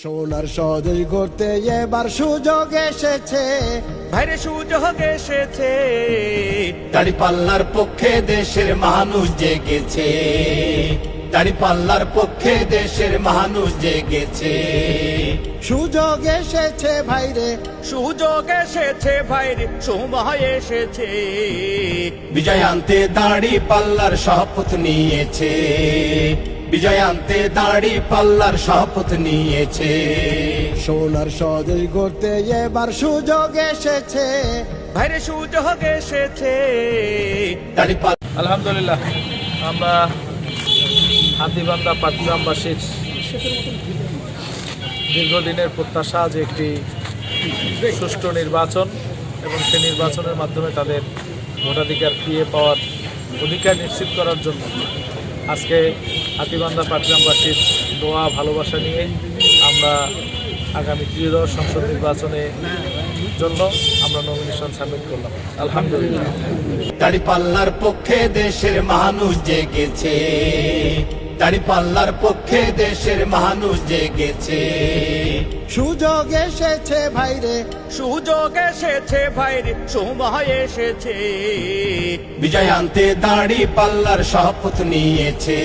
সোনার সদেশ করতে এবার সুযোগ এসেছে, ভাইরে সুযোগ এসেছে। দাঁড়িপাল্লার পক্ষে দেশের মানুষ জেগেছে, দাঁড়িপাল্লার পক্ষে দেশের মানুষ জেগেছে। সুযোগ এসেছে ভাইরে, সুযোগ এসেছে ভাইরে, সময় এসেছে। বিজয় আনতে দাঁড়িপাল্লার শপথ নিয়েছে, বিজয় আনতে দাঁড়িপাল্লার শপথ নিয়েছে। সোনার সদেশ করতে এবার সুযোগ এসেছে, ভাইরে সুযোগ এসেছে। দাঁড়িপাল্লা আলহামদুলিল্লাহ, আমরা হাতীবান্ধা পাটগ্রামবাসীর দীর্ঘদিনের প্রত্যাশা যে একটি সুষ্ঠু নির্বাচন এবং সেই নির্বাচনের মাধ্যমে তাদের ভোটাধিকার ফিরে পাওয়ার অধিকার নিশ্চিত করার জন্য আজকে হাতীবান্ধা পাটগ্রামবাসীর দোয়া ভালোবাসা নিয়ে আমরা আগামী ত্রিদশ সংসদ নির্বাচনের জন্য আমরা নমিনেশন সাবমিট করলাম। আলহামদুলিল্লাহ, দাঁড়িপাল্লার পক্ষে দেশের মানুষ জেগেছে, দাঁড়িপাল্লার পক্ষে দেশের মানুষ জেগেছে। সুযোগ এসেছে ভাইরে, সুযোগ এসেছে ভাইরে, সময় এসেছে। বিজয় আনতে দাঁড়িপাল্লার শপথ নিয়েছে,